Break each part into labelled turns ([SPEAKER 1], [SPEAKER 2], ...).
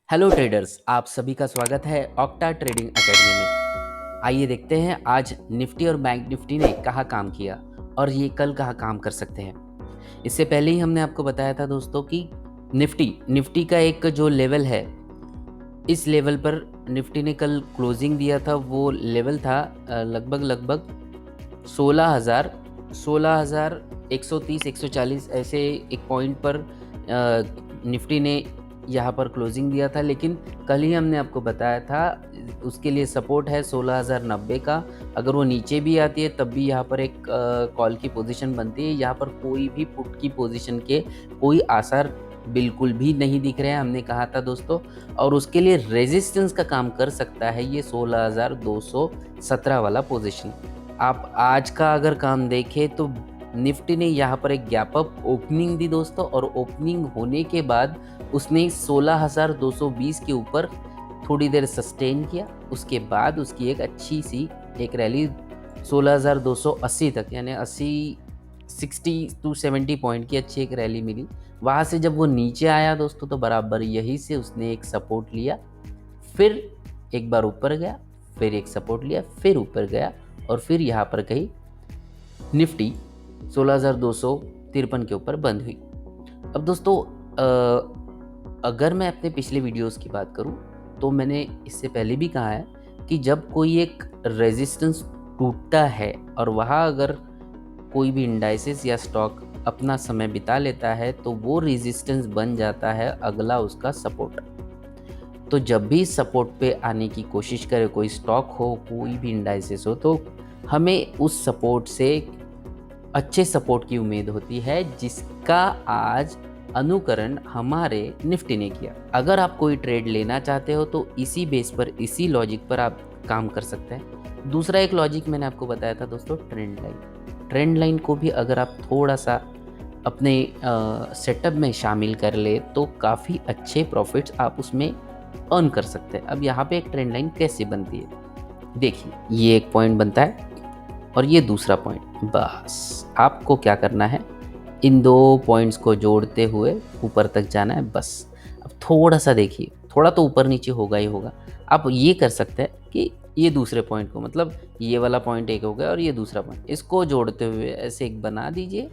[SPEAKER 1] Hello traders, आप सभी का स्वागत है ऑक्टा ट्रेडिंग एकेडमी में। आइए देखते हैं आज निफ्टी और बैंक निफ्टी ने कहाँ काम किया और ये कल कहाँ काम कर सकते हैं। इससे पहले ही हमने आपको बताया था दोस्तों कि निफ्टी का एक जो लेवल है, इस लेवल पर निफ्टी ने कल क्लोजिंग दिया था। वो लेवल था लगभग 16,130 140 ऐसे एक पॉइंट पर निफ्टी ने यहाँ पर क्लोजिंग दिया था। लेकिन कल ही हमने आपको बताया था उसके लिए सपोर्ट है 16,090 का। अगर वो नीचे भी आती है तब भी यहाँ पर एक कॉल की पोजीशन बनती है। यहाँ पर कोई भी पुट की पोजीशन के कोई आसार बिल्कुल भी नहीं दिख रहे हैं, हमने कहा था दोस्तों। और उसके लिए रेजिस्टेंस का काम कर सकता है ये 16,217 वाला पोजीशन। आप आज का अगर काम देखें तो निफ्टी ने यहाँ पर एक गैप अप ओपनिंग दी दोस्तों, और ओपनिंग होने के बाद उसने 16,220 के ऊपर थोड़ी देर सस्टेन किया। उसके बाद उसकी एक अच्छी सी एक रैली 16,280 तक, यानी 60 टू 70 पॉइंट की अच्छी एक रैली मिली। वहाँ से जब वो नीचे आया दोस्तों तो बराबर यही से उसने एक सपोर्ट लिया, फिर एक बार ऊपर गया, फिर एक सपोर्ट लिया, फिर ऊपर गया, और फिर यहाँ पर कहीं निफ्टी 16,253 के ऊपर बंद हुई। अब दोस्तों अगर मैं अपने पिछले वीडियोस की बात करूं तो मैंने इससे पहले भी कहा है कि जब कोई एक रेजिस्टेंस टूटता है और वहाँ अगर कोई भी इंडाइसेस या स्टॉक अपना समय बिता लेता है तो वो रेजिस्टेंस बन जाता है अगला उसका सपोर्ट। तो जब भी सपोर्ट पे आने की कोशिश करे कोई स्टॉक हो, कोई भी इंडाइसेस हो, तो हमें उस सपोर्ट से अच्छे सपोर्ट की उम्मीद होती है, जिसका आज अनुकरण हमारे निफ्टी ने किया। अगर आप कोई ट्रेड लेना चाहते हो तो इसी बेस पर, इसी लॉजिक पर आप काम कर सकते हैं। दूसरा एक लॉजिक मैंने आपको बताया था दोस्तों, ट्रेंड लाइन। ट्रेंड लाइन को भी अगर आप थोड़ा सा अपने सेटअप में शामिल कर ले तो काफ़ी अच्छे प्रॉफिट्स आप उसमें अर्न कर सकते हैं। अब यहाँ पे एक ट्रेंड लाइन कैसे बनती है, देखिए, ये एक पॉइंट बनता है और ये दूसरा पॉइंट। बस आपको क्या करना है, इन दो पॉइंट्स को जोड़ते हुए ऊपर तक जाना है बस। अब थोड़ा सा देखिए, थोड़ा तो ऊपर नीचे होगा ही होगा। आप ये कर सकते हैं कि ये दूसरे पॉइंट को, मतलब ये वाला पॉइंट एक हो गया और ये दूसरा पॉइंट, इसको जोड़ते हुए ऐसे एक बना दीजिए।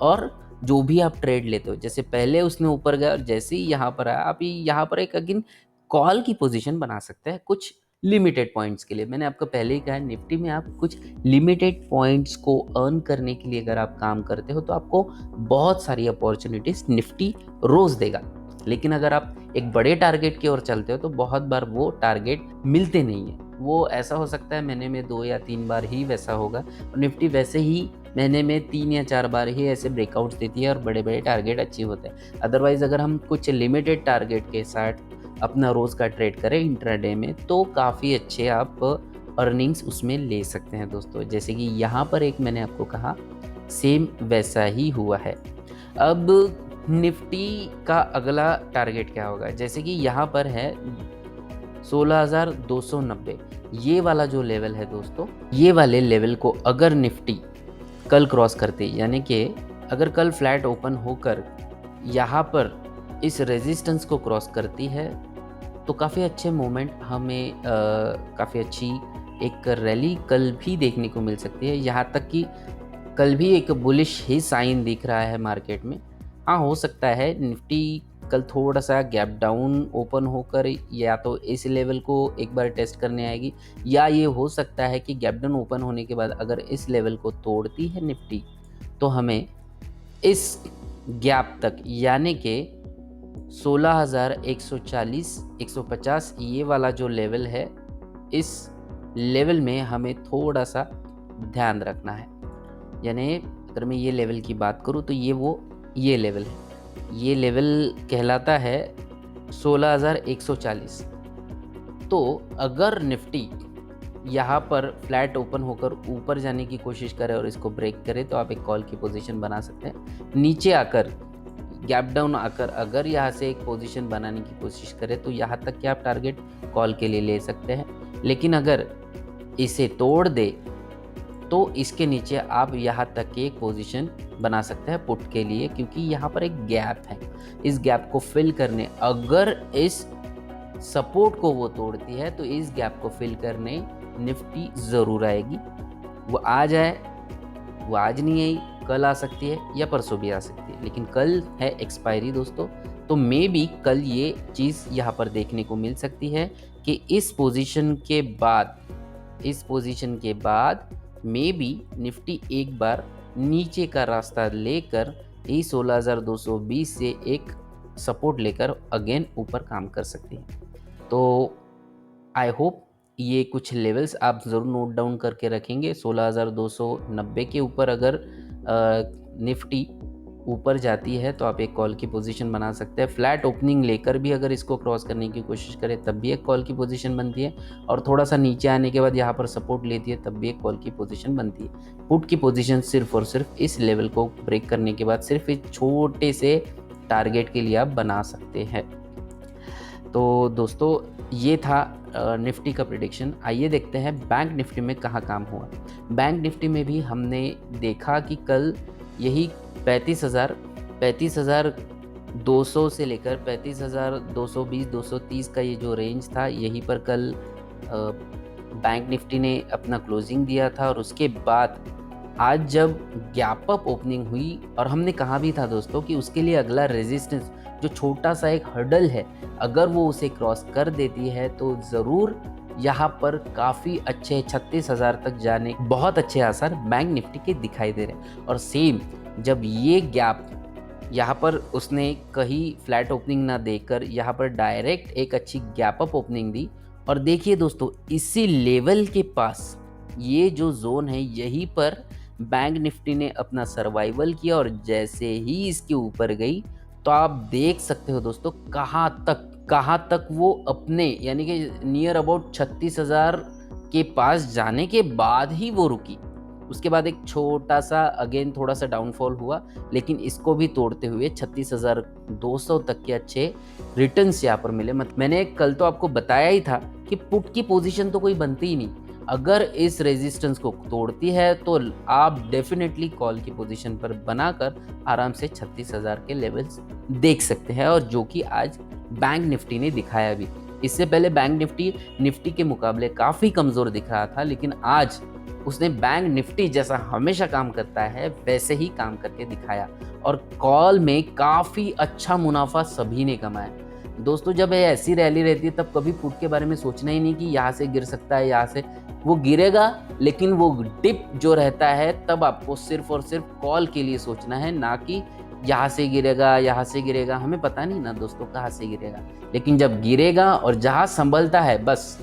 [SPEAKER 1] और जो भी आप ट्रेड लेते हो, जैसे पहले उसने ऊपर गया और जैसे ही यहाँ पर आया, आप यहाँ पर एक अगेन कॉल की पोजीशन बना सकते हैं कुछ लिमिटेड पॉइंट्स के लिए। मैंने आपको पहले ही कहा है, निफ्टी में आप कुछ लिमिटेड पॉइंट्स को अर्न करने के लिए अगर आप काम करते हो तो आपको बहुत सारी अपॉर्चुनिटीज निफ्टी रोज देगा। लेकिन अगर आप एक बड़े टारगेट की ओर चलते हो तो बहुत बार वो टारगेट मिलते नहीं है। वो ऐसा हो सकता है महीने में 2 या 3 बार ही वैसा होगा, और निफ्टी वैसे ही महीने में 3 या 4 बार ही ऐसे ब्रेकआउट्स देती है और बड़े बड़े टारगेट अचीव होते हैं। अदरवाइज अगर हम कुछ लिमिटेड टारगेट के साथ अपना रोज़ का ट्रेड करें इंट्राडे में तो काफ़ी अच्छे आप अर्निंग्स उसमें ले सकते हैं दोस्तों। जैसे कि यहाँ पर एक मैंने आपको कहा, सेम वैसा ही हुआ है। अब निफ्टी का अगला टारगेट क्या होगा, जैसे कि यहाँ पर है 16,290, ये वाला जो लेवल है दोस्तों, ये वाले लेवल को अगर निफ्टी कल क्रॉस करते, यानी कि अगर कल फ्लैट ओपन होकर यहाँ पर इस रेजिस्टेंस को क्रॉस करती है तो काफ़ी अच्छे मोमेंट हमें काफ़ी अच्छी एक रैली कल भी देखने को मिल सकती है। यहाँ तक कि कल भी एक बुलिश ही साइन दिख रहा है मार्केट में। हाँ, हो सकता है निफ्टी कल थोड़ा सा गैप डाउन ओपन होकर या तो इस लेवल को एक बार टेस्ट करने आएगी, या ये हो सकता है कि गैप डाउन ओपन होने के बाद अगर इस लेवल को तोड़ती है निफ्टी तो हमें इस गैप तक, यानी कि 16,140 150, ये वाला जो लेवल है, इस लेवल में हमें थोड़ा सा ध्यान रखना है। यानी अगर मैं ये लेवल की बात करूँ तो ये लेवल है, ये लेवल कहलाता है 16,140। तो अगर निफ्टी यहाँ पर फ्लैट ओपन होकर ऊपर जाने की कोशिश करे और इसको ब्रेक करे तो आप एक कॉल की पोजीशन बना सकते हैं। नीचे आकर गैप डाउन आकर अगर यहाँ से एक पोजीशन बनाने की कोशिश करे तो यहाँ तक कि आप टारगेट कॉल के लिए ले सकते हैं। लेकिन अगर इसे तोड़ दे तो इसके नीचे आप यहाँ तक की एक पोजीशन बना सकते हैं पुट के लिए, क्योंकि यहाँ पर एक गैप है। इस गैप को फिल करने अगर इस सपोर्ट को वो तोड़ती है तो इस गैप को फिल करने निफ्टी ज़रूर आएगी। वो आ जाए, वो आज नहीं आई, कल आ सकती है या परसों भी आ सकती है, लेकिन कल है एक्सपायरी दोस्तों। तो मे बी कल ये चीज़ यहाँ पर देखने को मिल सकती है कि इस पोजीशन के बाद मे बी निफ्टी एक बार नीचे का रास्ता लेकर यही 16,220 से एक सपोर्ट लेकर अगेन ऊपर काम कर सकती है। तो आई होप ये कुछ लेवल्स आप ज़रूर नोट डाउन करके रखेंगे। 16,290 के ऊपर अगर निफ्टी ऊपर जाती है तो आप एक कॉल की पोजीशन बना सकते हैं। फ्लैट ओपनिंग लेकर भी अगर इसको क्रॉस करने की कोशिश करें तब भी एक कॉल की पोजीशन बनती है, और थोड़ा सा नीचे आने के बाद यहाँ पर सपोर्ट लेती है तब भी एक कॉल की पोजीशन बनती है। पुट की पोजीशन सिर्फ और सिर्फ इस लेवल को ब्रेक करने के बाद सिर्फ एक छोटे से टारगेट के लिए आप बना सकते हैं। तो दोस्तों ये था निफ्टी का प्रिडिक्शन। आइए देखते हैं बैंक निफ्टी में कहाँ काम हुआ। बैंक निफ्टी में भी हमने देखा कि कल यही 35,200 से लेकर 35,220-230 का ये जो रेंज था, यहीं पर कल बैंक निफ्टी ने अपना क्लोजिंग दिया था। और उसके बाद आज जब गैप अप ओपनिंग हुई, और हमने कहा भी था दोस्तों कि उसके लिए अगला रेजिस्टेंस जो छोटा सा एक हर्डल है, अगर वो उसे क्रॉस कर देती है तो ज़रूर यहाँ पर काफ़ी अच्छे 36,000 तक जाने बहुत अच्छे आसार बैंक निफ्टी के दिखाई दे रहे हैं। और सेम जब ये गैप यहाँ पर उसने कहीं फ्लैट ओपनिंग ना देकर यहाँ पर डायरेक्ट एक अच्छी गैप अप ओपनिंग दी, और देखिए दोस्तों इसी लेवल के पास ये जो जोन है यहीं पर बैंक निफ्टी ने अपना सर्वाइवल किया, और जैसे ही इसके ऊपर गई तो आप देख सकते हो दोस्तों कहाँ तक वो अपने यानी कि नियर अबाउट 36,000 के पास जाने के बाद ही वो रुकी। उसके बाद एक छोटा सा अगेन थोड़ा सा डाउनफॉल हुआ, लेकिन इसको भी तोड़ते हुए 36,200 तक के अच्छे रिटर्न्स यहाँ पर मिले। मैंने कल तो आपको बताया ही था कि पुट की पोजीशन तो कोई बनती ही नहीं, अगर इस रेजिस्टेंस को तोड़ती है तो आप डेफिनेटली कॉल की पोजीशन पर बनाकर आराम से 36,000 के लेवल्स देख सकते हैं, और जो कि आज बैंक निफ्टी ने दिखाया भी। इससे पहले बैंक निफ्टी के मुकाबले काफ़ी कमज़ोर दिख रहा था, लेकिन आज उसने बैंक निफ्टी जैसा हमेशा काम करता है वैसे ही काम करके दिखाया, और कॉल में काफ़ी अच्छा मुनाफा सभी ने कमाया। दोस्तों जब ये ऐसी रैली रहती है तब कभी पुट के बारे में सोचना ही नहीं कि यहाँ से गिर सकता है, यहाँ से वो गिरेगा, लेकिन वो डिप जो रहता है तब आपको सिर्फ और सिर्फ कॉल के लिए सोचना है, ना कि यहाँ से गिरेगा। हमें पता नहीं ना दोस्तों कहाँ से गिरेगा, लेकिन जब गिरेगा और जहाँ संभलता है बस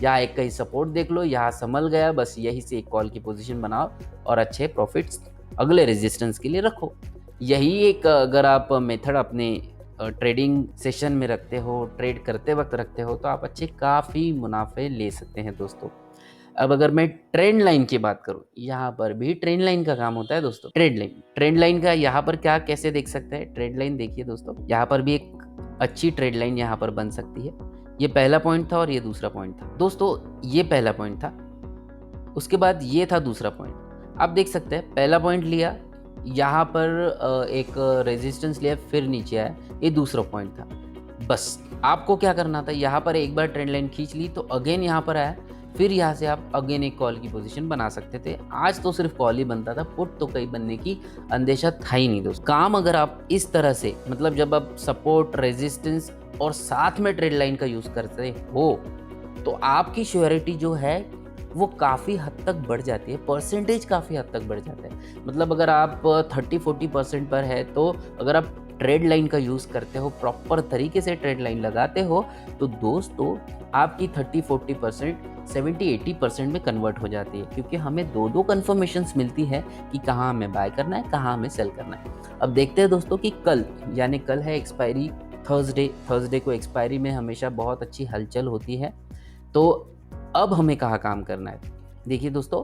[SPEAKER 1] यहाँ एक कहीं सपोर्ट देख लो, यहाँ संभल गया, बस यही से एक कॉल की पोजीशन बनाओ और अच्छे प्रॉफिट्स अगले रेजिस्टेंस के लिए रखो। यही एक अगर आप मेथड अपने ट्रेडिंग सेशन में रखते हो, ट्रेड करते वक्त रखते हो, तो आप अच्छे काफ़ी मुनाफे ले सकते हैं दोस्तों। अब अगर मैं ट्रेंड लाइन की बात करूं, यहाँ पर भी ट्रेंड लाइन का काम होता है दोस्तों। ट्रेंड लाइन का यहाँ पर क्या कैसे देख सकते हैं, ट्रेंड लाइन देखिए दोस्तों, यहाँ पर भी एक अच्छी ट्रेंड लाइन यहाँ पर बन सकती है। ये पहला पॉइंट था और ये दूसरा पॉइंट था दोस्तों। ये पहला पॉइंट था, उसके बाद ये था दूसरा पॉइंट। आप देख सकते हैं पहला पॉइंट लिया, यहाँ पर एक रेजिस्टेंस लिया, फिर नीचे आया, ये दूसरा पॉइंट था। बस आपको क्या करना था, यहाँ पर एक बार ट्रेंड लाइन खींच ली तो अगेन यहाँ पर आया, फिर यहाँ से आप अगेन एक कॉल की पोजीशन बना सकते थे। आज तो सिर्फ कॉल ही बनता था, पुट तो कहीं बनने की अंदेशा था ही नहीं दोस्त। काम अगर आप इस तरह से मतलब जब आप सपोर्ट रेजिस्टेंस और साथ में ट्रेड लाइन का यूज़ करते हो तो आपकी श्योरिटी जो है वो काफ़ी हद तक बढ़ जाती है, परसेंटेज काफ़ी हद तक बढ़ जाता है। मतलब अगर आप 30-40% पर है तो अगर आप ट्रेड लाइन का यूज़ करते हो, प्रॉपर तरीके से ट्रेड लाइन लगाते हो, तो दोस्तों आपकी 30-40% 70-80% में कन्वर्ट हो जाती है, क्योंकि हमें दो कन्फर्मेशंस मिलती है कि कहाँ हमें बाय करना है, कहाँ हमें सेल करना है। अब देखते हैं दोस्तों कि कल यानी कल है एक्सपायरी, थर्सडे को एक्सपायरी में हमेशा बहुत अच्छी हलचल होती है। तो अब हमें कहाँ काम करना है, देखिए दोस्तों,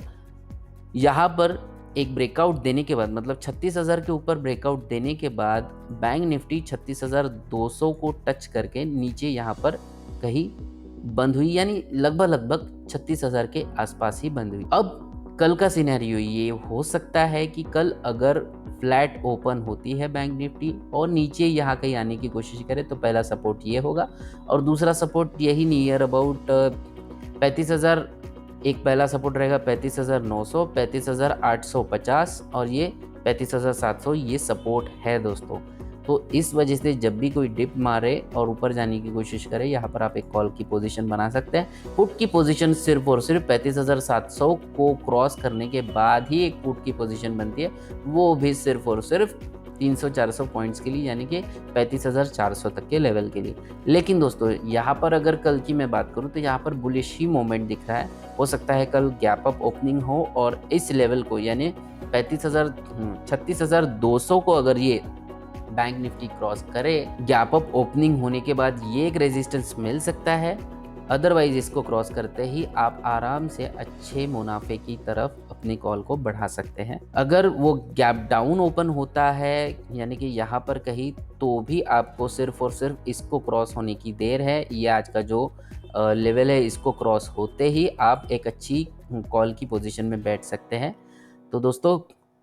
[SPEAKER 1] यहाँ पर एक ब्रेकआउट देने के बाद मतलब 36,000 के ऊपर ब्रेकआउट देने के बाद बैंक निफ्टी 36,200 को टच करके नीचे यहाँ पर कहीं बंद हुई, यानी लगभग 36,000 के आसपास ही बंद हुई। अब कल का सिनेरियो ये हो सकता है कि कल अगर फ्लैट ओपन होती है बैंक निफ्टी और नीचे यहाँ कहीं आने की कोशिश करे तो पहला सपोर्ट ये होगा और दूसरा सपोर्ट यही नियर अबाउट 35,000। एक पहला सपोर्ट रहेगा 35,900, 35,850 और ये 35,700, ये सपोर्ट है दोस्तों। तो इस वजह से जब भी कोई डिप मारे और ऊपर जाने की कोशिश करे, यहाँ पर आप एक कॉल की पोजीशन बना सकते हैं। पुट की पोजीशन सिर्फ और सिर्फ 35,700 को क्रॉस करने के बाद ही एक पुट की पोजीशन बनती है, वो भी सिर्फ और सिर्फ 300-400 पॉइंट्स के लिए, यानी कि 35,400 तक के लेवल के लिए। लेकिन दोस्तों यहाँ पर अगर कल की मैं बात करूँ तो यहाँ पर बुलिश ही मोमेंट दिख रहा है। हो सकता है कल गैप अप ओपनिंग हो और इस लेवल को यानी 36,200 को अगर ये बैंक निफ्टी क्रॉस करे, गैप अप ओपनिंग होने के बाद ये एक रेजिस्टेंस मिल सकता है। अदरवाइज इसको क्रॉस करते ही आप आराम से अच्छे मुनाफे की तरफ अपनी कॉल को बढ़ा सकते हैं। अगर वो गैप डाउन ओपन होता है यानी कि यहाँ पर कहीं, तो भी आपको सिर्फ और सिर्फ इसको क्रॉस होने की देर है। ये आज का जो लेवल है, इसको क्रॉस होते ही आप एक अच्छी कॉल की पोजीशन में बैठ सकते हैं। तो दोस्तों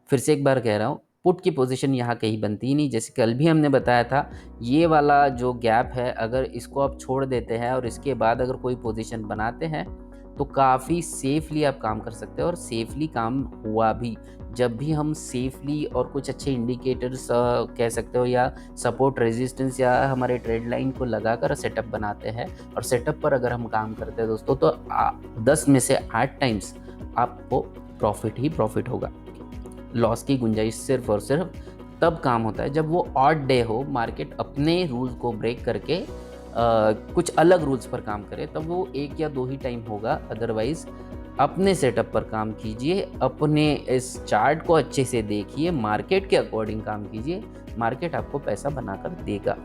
[SPEAKER 1] फिर से एक बार कह रहा हूँ, पुट की पोजीशन यहाँ कहीं बनती ही नहीं। जैसे कल भी हमने बताया था, ये वाला जो गैप है अगर इसको आप छोड़ देते हैं और इसके बाद अगर कोई पोजीशन बनाते हैं तो काफ़ी सेफली आप काम कर सकते हैं और सेफली काम हुआ भी। जब भी हम सेफली और कुछ अच्छे इंडिकेटर्स कह सकते हो या सपोर्ट रेजिस्टेंस या हमारे ट्रेड लाइन को लगाकर सेटअप बनाते हैं और सेटअप पर अगर हम काम करते हैं दोस्तों, तो 10 में से 8 टाइम्स आपको प्रॉफिट ही प्रॉफिट होगा। लॉस की गुंजाइश सिर्फ और सिर्फ तब काम होता है जब वो ऑड डे हो, मार्केट अपने रूल्स को ब्रेक करके कुछ अलग रूल्स पर काम करे, तब वो 1 या 2 ही टाइम होगा। अदरवाइज अपने सेटअप पर काम कीजिए, अपने इस चार्ट को अच्छे से देखिए, मार्केट के अकॉर्डिंग काम कीजिए, मार्केट आपको पैसा बनाकर देगा।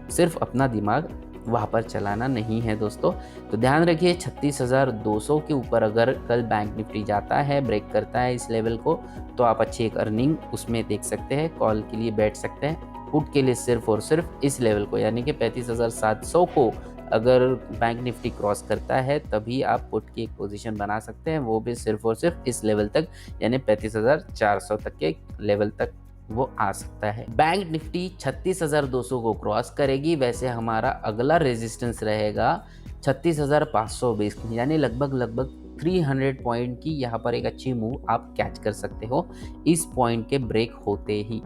[SPEAKER 1] सिर्फ अपना दिमाग वहाँ पर चलाना नहीं है दोस्तों। तो ध्यान रखिए 36,200 के ऊपर अगर कल बैंक निफ्टी जाता है, ब्रेक करता है इस लेवल को, तो आप अच्छी एक अर्निंग उसमें देख सकते हैं, कॉल के लिए बैठ सकते हैं। पुट के लिए सिर्फ और सिर्फ इस लेवल को यानी कि 35,700 को अगर बैंक निफ्टी क्रॉस करता है तभी आप पुट की एक पोजीशन बना सकते हैं, वो भी सिर्फ और सिर्फ इस लेवल तक यानी 35,400 तक के लेवल तक वो आ सकता है। बैंक निफ्टी 36,200 को क्रॉस करेगी, वैसे हमारा अगला रेजिस्टेंस रहेगा 36,520 यानी लगभग 300 पॉइंट की यहाँ पर एक अच्छी मूव आप कैच कर सकते हो इस पॉइंट के ब्रेक होते ही।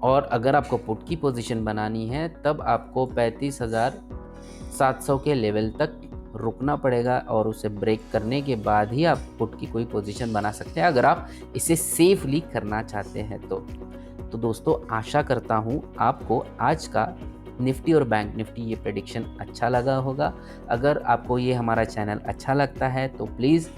[SPEAKER 1] और अगर आपको पुट की पोजीशन बनानी है तब आपको 35,700 के लेवल तक रुकना पड़ेगा और उसे ब्रेक करने के बाद ही आप पुट की कोई पोजीशन बना सकते हैं, अगर आप इसे सेफली करना चाहते हैं तो दोस्तों आशा करता हूँ आपको आज का निफ्टी और बैंक निफ्टी ये प्रेडिक्शन अच्छा लगा होगा। अगर आपको ये हमारा चैनल अच्छा लगता है तो प्लीज़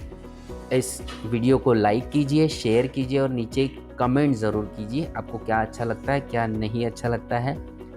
[SPEAKER 1] इस वीडियो को लाइक कीजिए, शेयर कीजिए और नीचे कमेंट ज़रूर कीजिए आपको क्या अच्छा लगता है, क्या नहीं अच्छा लगता है,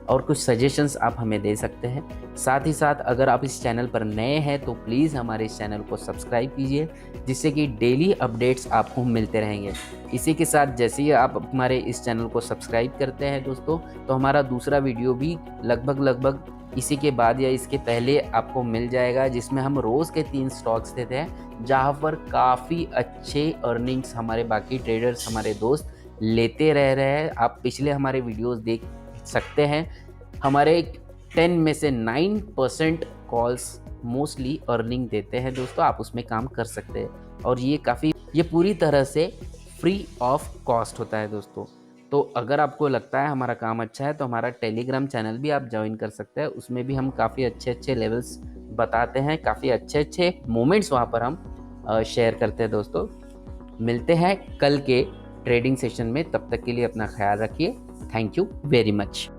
[SPEAKER 1] और कुछ सजेशंस आप हमें दे सकते हैं। साथ ही साथ अगर आप इस चैनल पर नए हैं तो प्लीज़ हमारे इस चैनल को सब्सक्राइब कीजिए, जिससे कि डेली अपडेट्स आपको मिलते रहेंगे। इसी के साथ जैसे ही आप हमारे इस चैनल को सब्सक्राइब करते हैं दोस्तों, तो हमारा दूसरा वीडियो भी लगभग इसी के बाद या इसके पहले आपको मिल जाएगा, जिसमें हम रोज़ के 3 स्टॉक्स देते हैं, जहाँ पर काफ़ी अच्छे अर्निंग्स हमारे बाकी ट्रेडर्स, हमारे दोस्त लेते रह रहे हैं। आप पिछले हमारे वीडियोस देख सकते हैं, हमारे 10 में से 9% कॉल्स मोस्टली अर्निंग देते हैं दोस्तों, आप उसमें काम कर सकते हैं और ये पूरी तरह से फ्री ऑफ कॉस्ट होता है दोस्तों। तो अगर आपको लगता है हमारा काम अच्छा है तो हमारा टेलीग्राम चैनल भी आप ज्वाइन कर सकते हैं, उसमें भी हम काफ़ी अच्छे लेवल्स बताते हैं, काफ़ी अच्छे मोमेंट्स वहाँ पर हम शेयर करते हैं दोस्तों। मिलते हैं कल के ट्रेडिंग सेशन में, तब तक के लिए अपना ख्याल रखिए। Thank you very much.